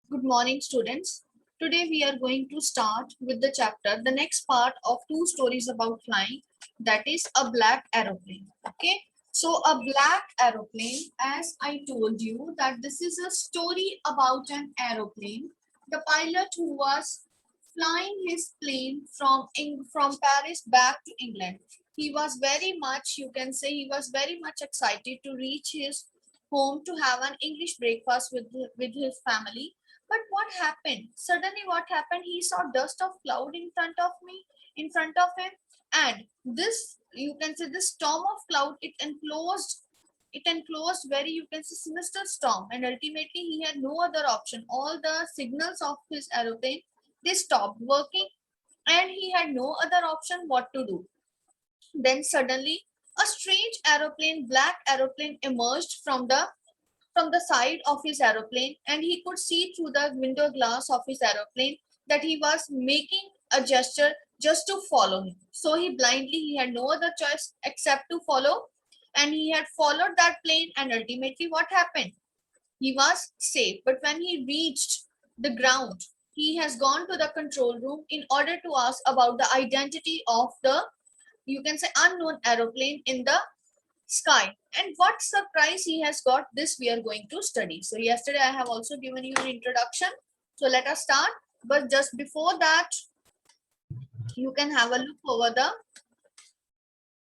Good morning, students. Today we are going to start with the next part of two stories about flying, that is a black aeroplane. Okay, so a black aeroplane, as I told you, that this is a story about an aeroplane. The pilot who was flying his plane from Paris back to England. He was very much, you can say, he was very much excited to reach his home to have an English breakfast with his family. But what happened? Suddenly, what happened? He saw dust of cloud in front of him, and this, you can say, this storm of cloud, it enclosed very, you can say, sinister storm, and ultimately he had no other option. All the signals of his aeroplane, they stopped working, and he had no other option what to do. Then suddenly, a strange aeroplane, black aeroplane, emerged from the side of his aeroplane, and he could see through the window glass of his aeroplane that he was making a gesture just to follow him. So he had no other choice except to follow, and he had followed that plane, and ultimately what happened? He was safe. But when he reached the ground, he has gone to the control room in order to ask about the identity of the, you can say, unknown aeroplane in the sky. And what surprise he has got, this we are going to study. So yesterday I have also given you an introduction, so let us start. But just before that, you can have a look over the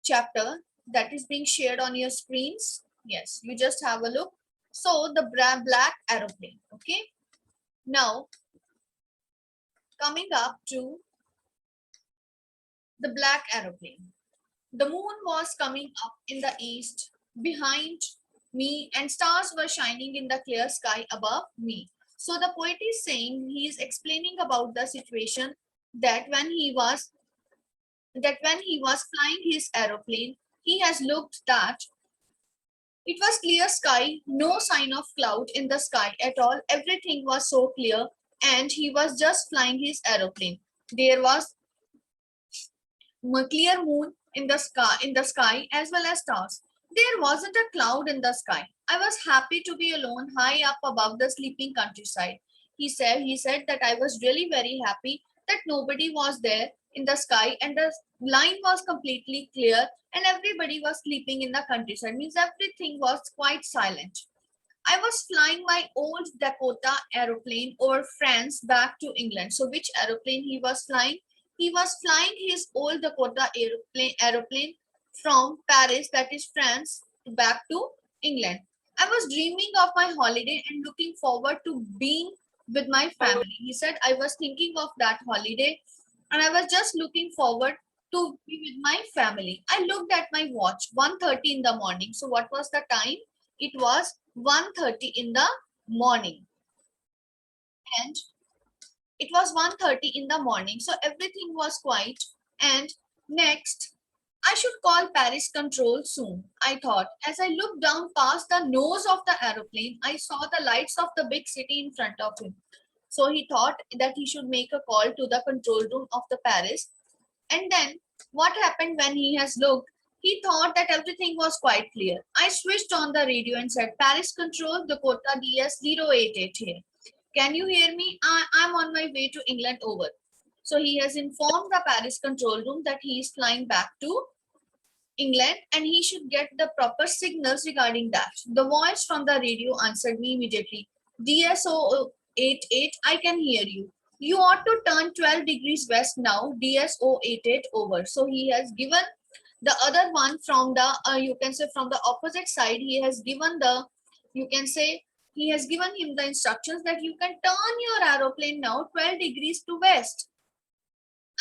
chapter that is being shared on your screens. Yes, you just have a look. So the black aeroplane. Okay, now coming up to the black aeroplane. The moon was coming up in the east behind me, and stars were shining in the clear sky above me. So the poet is saying, he is explaining about the situation that when he was flying his aeroplane, he has looked that it was clear sky, no sign of cloud in the sky at all. Everything was so clear, and he was just flying his aeroplane. There was clear moon in the sky as well as stars. There wasn't a cloud in the sky. I was happy to be alone high up above the sleeping countryside. He said that I was really very happy that nobody was there in the sky, and the line was completely clear, and everybody was sleeping in the countryside. Means everything was quite silent. I was flying my old Dakota aeroplane over France back to England. So which aeroplane he was flying? He was flying his old Dakota aeroplane from Paris, that is France, back to England. I was dreaming of my holiday and looking forward to being with my family. He said, I was thinking of that holiday, and I was just looking forward to be with my family. I looked at my watch, 1:30 in the morning. So what was the time? It was 1:30 in the morning, and it was 1:30 in the morning, so everything was quiet. And next, I should call Paris control soon, I thought. As I looked down past the nose of the aeroplane, I saw the lights of the big city in front of him. So he thought that he should make a call to the control room of the Paris. And then what happened? When he has looked, he thought that everything was quite clear. I switched on the radio and said, Paris control, Dakota DS 088 here. Can you hear me? I'm on my way to England, over. So he has informed the Paris control room that he is flying back to England, and he should get the proper signals regarding that. The voice from the radio answered me immediately. DS 088, I can hear you. You ought to turn 12 degrees west now, DS 088 over. So he has given the other one from the, you can say, from the opposite side. He has given the, you can say, he has given him the instructions that you can turn your aeroplane now 12 degrees to west.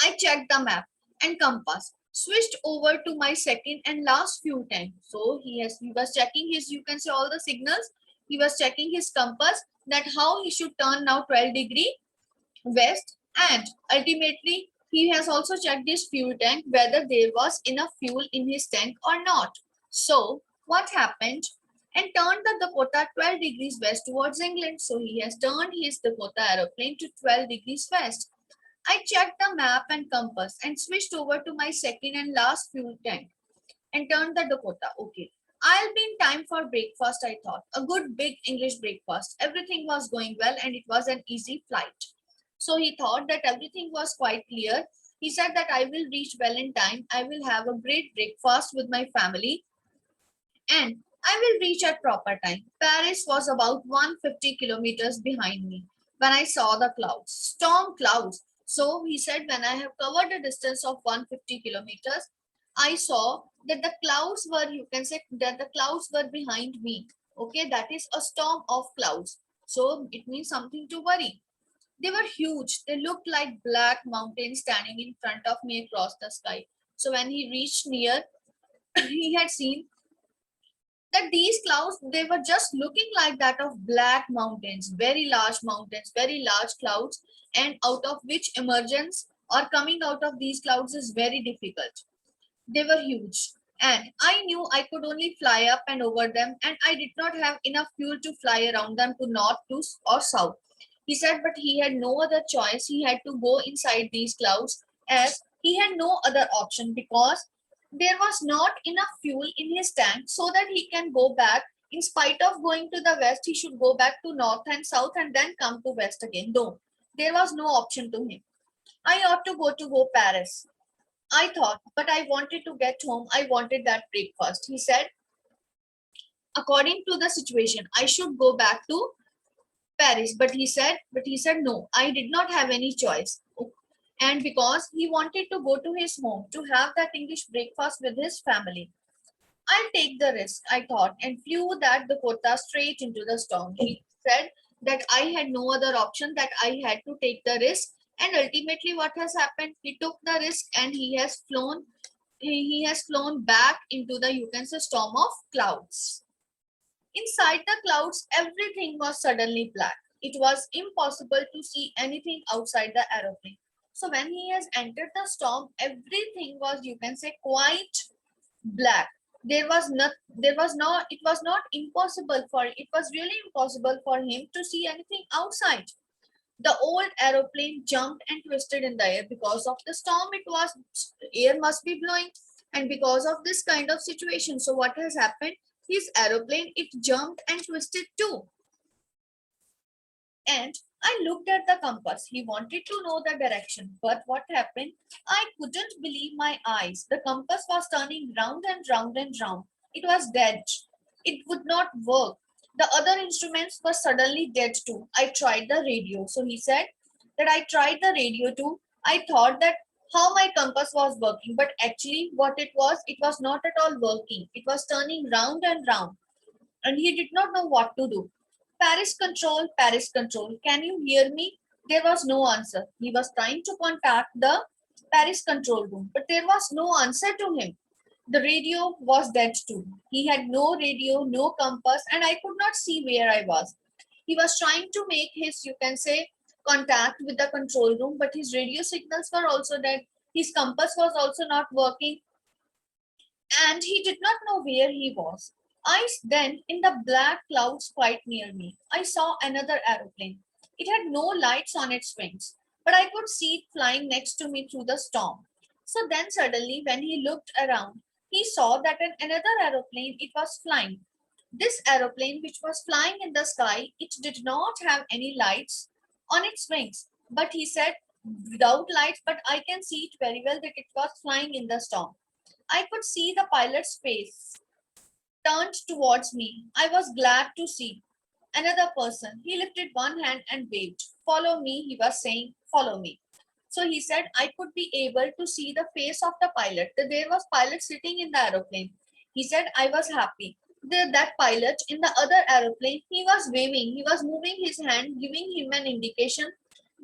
I checked the map and compass, switched over to my second and last few times. So he was checking his, you can say, all the signals. He was checking his compass, that how he should turn now 12-degree west, and ultimately he has also checked his fuel tank whether there was enough fuel in his tank or not. So what happened? And turned the Dakota 12 degrees west towards England. So he has turned his Dakota aeroplane to 12 degrees west. I checked the map and compass and switched over to my second and last fuel tank and turned the Dakota. Okay. I'll be in time for breakfast, I thought. A good big English breakfast. Everything was going well and it was an easy flight. So he thought that everything was quite clear. He said that I will reach well in time. I will have a great breakfast with my family and I will reach at proper time. Paris was about 150 kilometers behind me when I saw the clouds, storm clouds. So he said, when I have covered a distance of 150 kilometers, I saw that the clouds were, you can say that the clouds were behind me. Okay, that is a storm of clouds. So it means something to worry. They were huge. They looked like black mountains standing in front of me across the sky. So when he reached near, he had seen that these clouds, they were just looking like that of black mountains, very large clouds, and out of which emergence or coming out of these clouds is very difficult. They were huge, and I knew I could only fly up and over them, and I did not have enough fuel to fly around them to north, to or south. He said, but he had no other choice. He had to go inside these clouds as he had no other option because there was not enough fuel in his tank so that he can go back. In spite of going to the west, he should go back to north and south and then come to west again. No, there was no option to him. I ought to go Paris. I thought, but I wanted to get home. I wanted that breakfast. He said, according to the situation, I should go back to Paris. But he said, no, I did not have any choice. And because he wanted to go to his home to have that English breakfast with his family. I'll take the risk, I thought, and flew that Dakota straight into the storm. He said that I had no other option, that I had to take the risk. And ultimately, what has happened? He took the risk and he has flown. He has flown back into the, you can say, storm of clouds. Inside the clouds, everything was suddenly black. It was impossible to see anything outside the aeroplane. So when he has entered the storm, everything was, you can say, quite black. There was not it was not impossible for it was really impossible for him to see anything outside. The old aeroplane jumped and twisted in the air because of the storm. It was air must be blowing, and because of this kind of situation, so what has happened, his aeroplane, it jumped and twisted too. And I looked at the compass. He wanted to know the direction. But what happened? I couldn't believe my eyes. The compass was turning round and round and round. It was dead. It would not work. The other instruments were suddenly dead too. I tried the radio. So he said that I tried the radio too. I thought that how my compass was working, but actually what it was not at all working. It was turning round and round, and he did not know what to do. Paris control, can you hear me? There was no answer. He was trying to contact the Paris control room, but there was no answer to him. The radio was dead too. He had no radio, no compass, and I could not see where I was. He was trying to make his, you can say, contact with the control room, but his radio signals were also dead. His compass was also not working, and he did not know where he was. Then, in the black clouds quite near me, I saw another aeroplane. It had no lights on its wings, but I could see it flying next to me through the storm. So then, suddenly, when he looked around, he saw that in another aeroplane it was flying. This aeroplane, which was flying in the sky, it did not have any lights on its wings. But he said, without lights, but I can see it very well that it was flying in the storm. I could see the pilot's face turned towards me. I was glad to see another person. He lifted one hand and waved. Follow me, he was saying, follow me. So he said I could be able to see the face of the pilot. There was pilot sitting in the aeroplane. He said I was happy. That pilot in the other aeroplane, he was waving. He was moving his hand, giving him an indication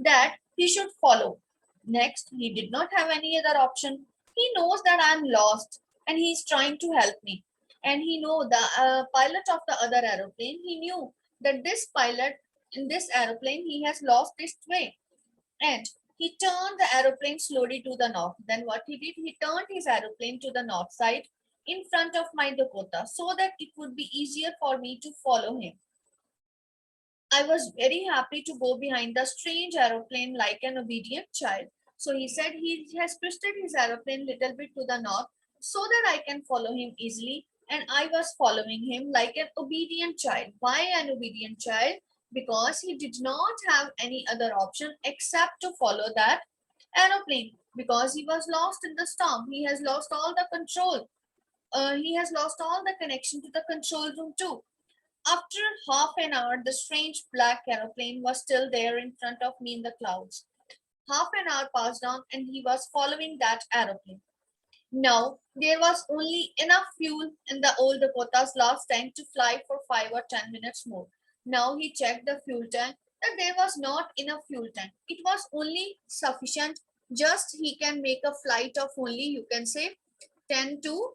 that he should follow. Next, he did not have any other option. He knows that I am lost and he is trying to help me. And he know the pilot of the other aeroplane, he knew that this pilot in this aeroplane, he has lost his way. And he turned the aeroplane slowly to the north. Then what he did, he turned his aeroplane to the north side in front of my Dakota so that it would be easier for me to follow him. I was very happy to go behind the strange aeroplane like an obedient child. So he said he has twisted his aeroplane little bit to the north so that I can follow him easily. and I was following him like an obedient child. Why an obedient child? Because he did not have any other option except to follow that aeroplane, because he was lost in the storm. He has lost all the control. He has lost all the connection to the control room too. After half an hour, the strange black aeroplane was still there in front of me in the clouds. Half an hour passed on, and he was following that aeroplane. Now, there was only enough fuel in the old Dakota's last tank to fly for 5 or 10 minutes more. Now he checked the fuel tank, that there was not enough fuel tank. It was only sufficient, just he can make a flight of only, you can say, 10 to,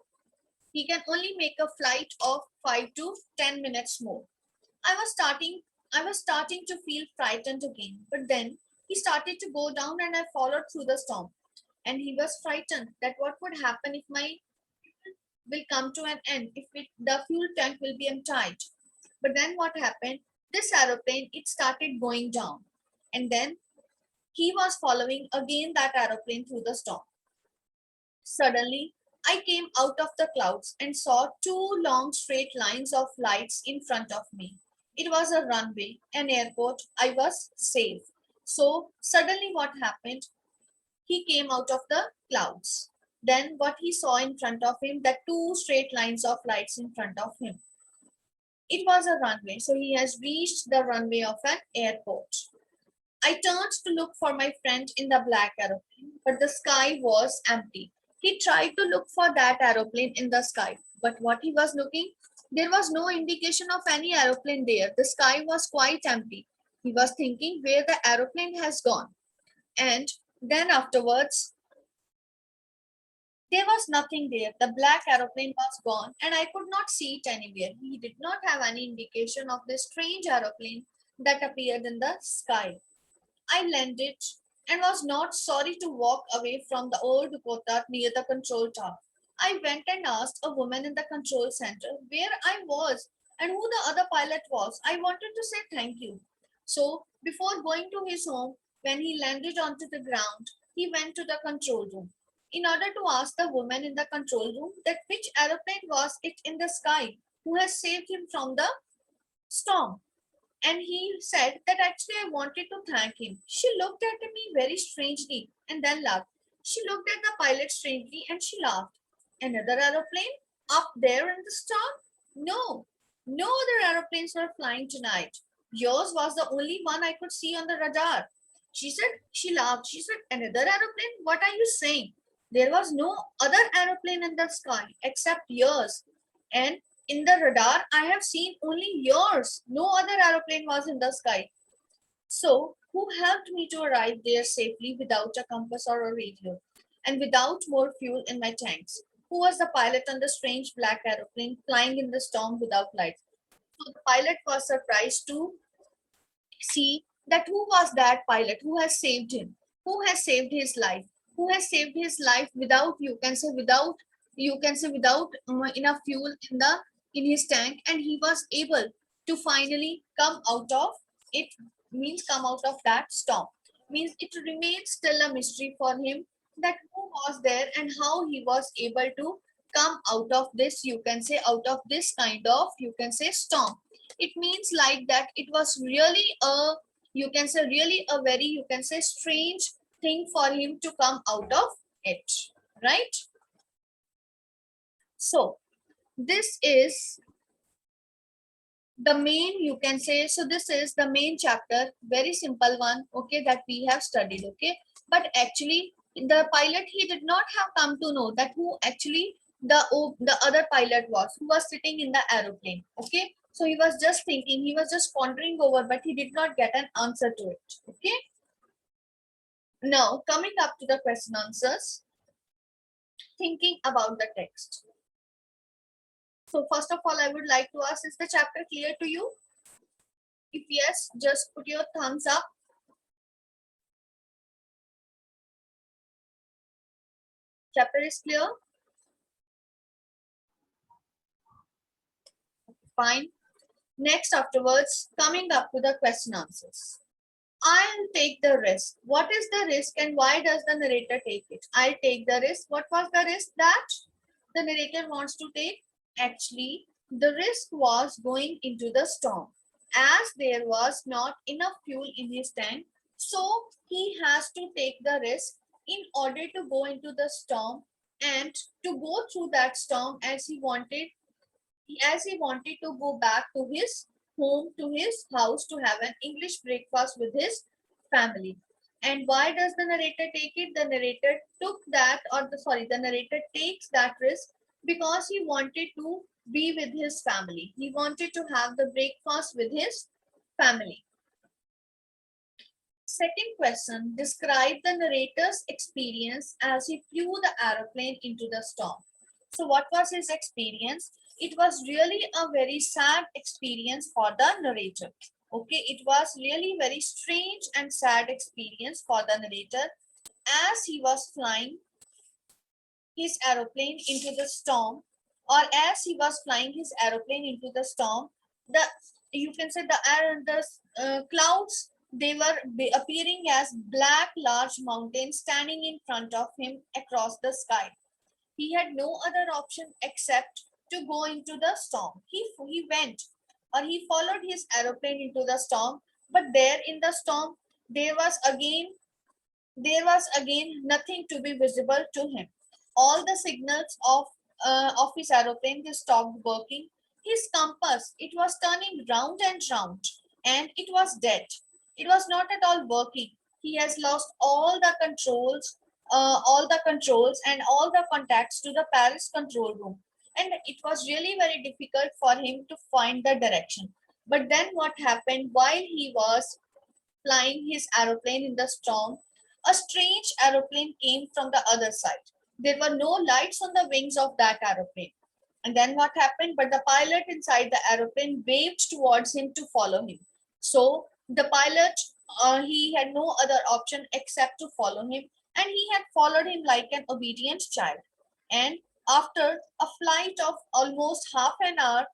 he can only make a flight of 5 to 10 minutes more. I was starting I was starting to feel frightened again, but then he started to go down and I followed through the storm. And he was frightened that what would happen if my will come to an end, if the fuel tank will be emptied. But then what happened? This aeroplane, it started going down. And then he was following again that aeroplane through the storm. Suddenly, I came out of the clouds and saw two long straight lines of lights in front of me. It was a runway, an airport. I was safe. So suddenly what happened? He came out of the clouds. Then what he saw in front of him, the two straight lines of lights in front of him. It was a runway. So he has reached the runway of an airport. I turned to look for my friend in the black aeroplane, but the sky was empty. He tried to look for that aeroplane in the sky, but what he was looking, there was no indication of any aeroplane there. The sky was quite empty. He was thinking where the aeroplane has gone. And then afterwards, there was nothing there. The black aeroplane was gone, and I could not see it anywhere. He did not have any indication of this strange aeroplane that appeared in the sky. I landed and was not sorry to walk away from the old Dakota near the control tower. I went and asked a woman in the control center where I was and who the other pilot was. I wanted to say thank you. So, before going to his home, when he landed onto the ground, he went to the control room in order to ask the woman in the control room that which aeroplane was it in the sky who has saved him from the storm. And he said that actually I wanted to thank him. She looked at me very strangely and then laughed. She looked at the pilot strangely and she laughed. Another aeroplane? Up there in the storm? No, no other aeroplanes were flying tonight. Yours was the only one I could see on the radar. She laughed. She said, another aeroplane? What are you saying? There was no other aeroplane in the sky except yours. And in the radar, I have seen only yours. No other aeroplane was in the sky. So, who helped me to arrive there safely without a compass or a radio and without more fuel in my tanks? Who was the pilot on the strange black aeroplane flying in the storm without lights? So, the pilot was surprised to see that who was that pilot who has saved him, who has saved his life, who has saved his life without, you can say without enough fuel in his tank, and he was able to finally come out of it, means come out of that storm. Means it remains still a mystery for him that who was there and how he was able to come out of this, you can say, out of this kind of, you can say, storm. It means like that it was really a, you can say, really a very, you can say, strange thing for him to come out of it, right? So this is the main, you can say, so this is the main chapter, very simple one, okay, that we have studied, okay. But actually the pilot, he did not have come to know that who actually the other pilot was, who was sitting in the aeroplane, okay. So he was just thinking, he was just pondering over, but he did not get an answer to it, okay. Now coming up to the question answers, thinking about the text. So first of all, I would like to ask, is the chapter clear to you? If yes, just put your thumbs up. Chapter is clear? Fine. Next, afterwards, coming up to the question answers. I'll take the risk. What is the risk and why does the narrator take it? I'll take the risk. What was the risk that the narrator wants to take? Actually, the risk was going into the storm. As there was not enough fuel in his tank, so he has to take the risk in order to go into the storm and to go through that storm as he wanted to go back to his home, to his house, to have an English breakfast with his family. And why does the narrator take it? The narrator took that, or the narrator takes that risk because he wanted to be with his family. He wanted to have the breakfast with his family. Second question, describe the narrator's experience as he flew the aeroplane into the storm. So what was his experience? It was really a very sad experience for the narrator. Okay, it was really very strange and sad experience for the narrator as he was flying his aeroplane into the storm, or as he was flying his aeroplane into the storm, the you can say the clouds, they were appearing as black large mountains standing in front of him across the sky. He had no other option except to go into the storm. He went, or he followed his aeroplane into the storm, but there in the storm there was again nothing to be visible to him. All the signals of his aeroplane, they stopped working. His compass, it was turning round and round, and it was dead. It was not at all working. He has lost all the controls and all the contacts to the Paris control room. And it was really very difficult for him to find the direction. But then what happened while he was flying his aeroplane in the storm? A strange aeroplane came from the other side. There were no lights on the wings of that aeroplane. And then what happened? But the pilot inside the aeroplane waved towards him to follow him. So the pilot, he had no other option except to follow him, and he had followed him like an obedient child. And after a flight of almost half an hour,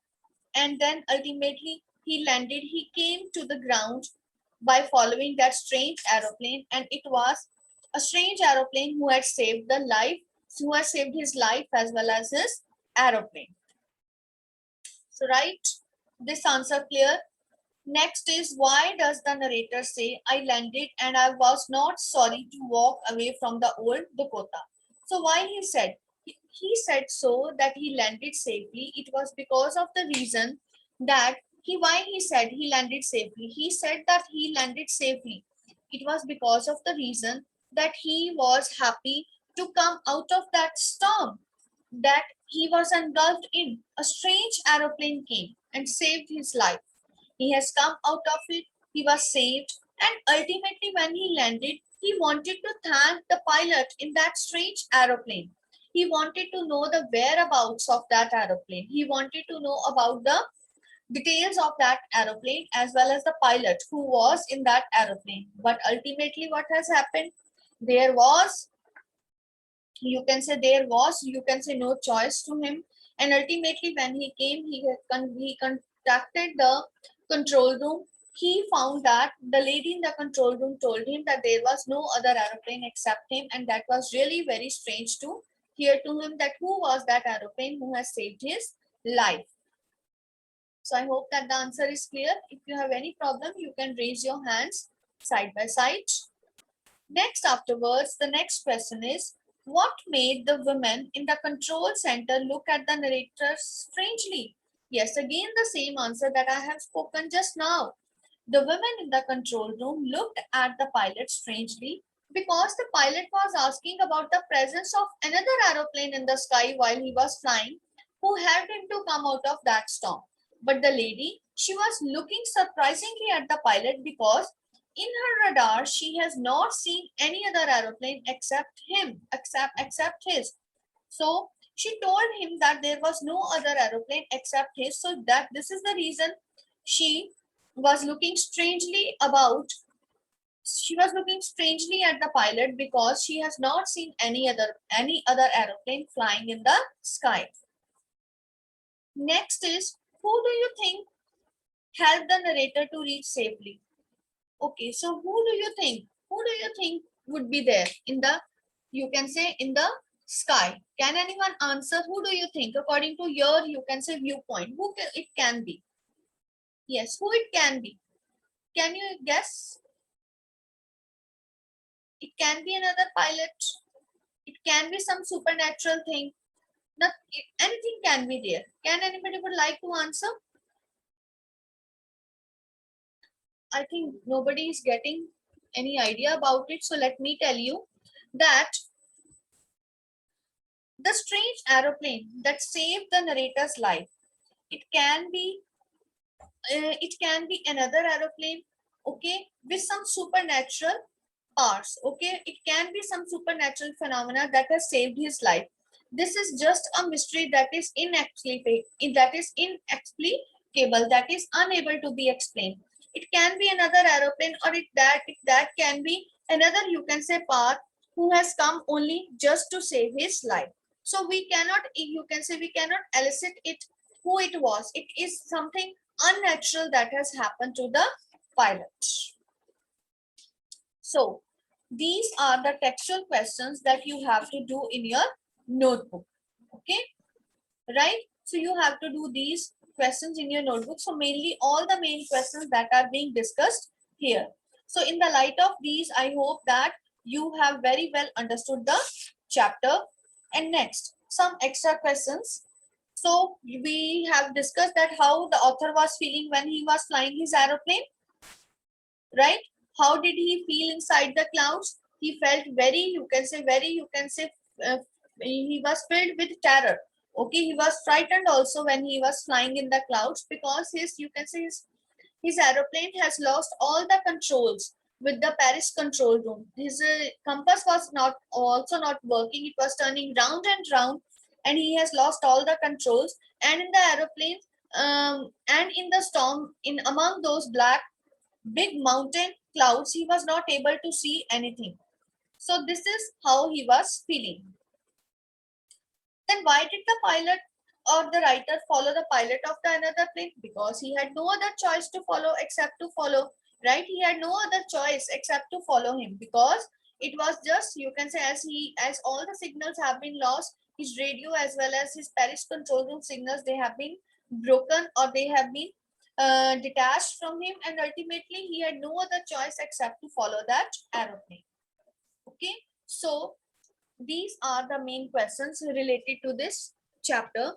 and then ultimately he landed, he came to the ground by following that strange aeroplane, and it was a strange aeroplane who had saved his life as well as his aeroplane. So right, this answer clear. Next is, why does the narrator say I landed and I was not sorry to walk away from the old Dakota? So why he said so that he landed safely, it was because of the reason that why he said he landed safely. He said that he landed safely. It was because of the reason that he was happy to come out of that storm that he was engulfed in. A strange aeroplane came and saved his life. He has come out of it, he was saved, and ultimately, when he landed, he wanted to thank the pilot in that strange aeroplane. He wanted to know the whereabouts of that aeroplane. He wanted to know about the details of that aeroplane as well as the pilot who was in that aeroplane. But ultimately, what has happened? There was, you can say, no choice to him. And ultimately, when he came, he contacted the control room. He found that the lady in the control room told him that there was no other aeroplane except him, and that was really very strange to hear to him, that who was that aeroplane who has saved his life. So I hope that the answer is clear. If you have any problem, you can raise your hands side by side. Next, afterwards, the next question is, what made the women in the control center look at the narrator strangely? Yes, again the same answer that I have spoken just now. The women in the control room looked at the pilot strangely because the pilot was asking about the presence of another aeroplane in the sky while he was flying, who helped him to come out of that storm. But the lady, she was looking surprisingly at the pilot because in her radar she has not seen any other aeroplane except his. So she told him that there was no other aeroplane except his, so that this is the reason she was looking strangely about she was looking strangely at the pilot because she has not seen any other aeroplane flying in the sky. Next is, who do you think helped the narrator to reach safely? Okay, so who do you think would be there in the, you can say, in the sky. Can anyone answer? Who do you think, according to your, you can say, viewpoint, who it can be? Yes, who it can be? Can you guess? It can be another pilot. It can be some supernatural thing. Not, anything can be there. Can anybody would like to answer? I think nobody is getting any idea about it. So let me tell you that the strange aeroplane that saved the narrator's life, it can be another aeroplane, okay, with some supernatural powers, okay. It can be some supernatural phenomena that has saved his life. This is just a mystery that is inexplicable, that is unable to be explained. It can be another aeroplane, or that can be another, you can say, path who has come only just to save his life. So we cannot, you can say, we cannot elicit it who it was. It is something unnatural that has happened to the pilot. So these are the textual questions that you have to do in your notebook. Okay, right? So you have to do these questions in your notebook. So mainly all the main questions that are being discussed here. So in the light of these, I hope that you have very well understood the chapter. And next, some extra questions. So we have discussed that how the author was feeling when he was flying his aeroplane, right? How did he feel inside the clouds? He felt very, he was filled with terror. Okay, he was frightened also when he was flying in the clouds, because his aeroplane has lost all the controls with the Paris control room. His compass was not working. It was turning round and round, and he has lost all the controls. And in the aeroplane, and in the storm, in among those black big mountain clouds, he was not able to see anything. So this is how he was feeling. Then why did the pilot or the writer follow the pilot of the another plane? Because he had no other choice to follow except to follow, right? He had no other choice except to follow him, because it was just, you can say, as all the signals have been lost, his radio as well as his Paris control room signals, they have been broken, or they have been detached from him, and ultimately he had no other choice except to follow that aeroplane. Okay, so these are the main questions related to this chapter.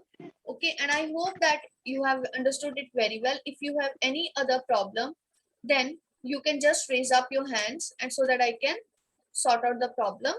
Okay, and I hope that you have understood it very well. If you have any other problem, then you can just raise up your hands, and so that I can sort out the problem.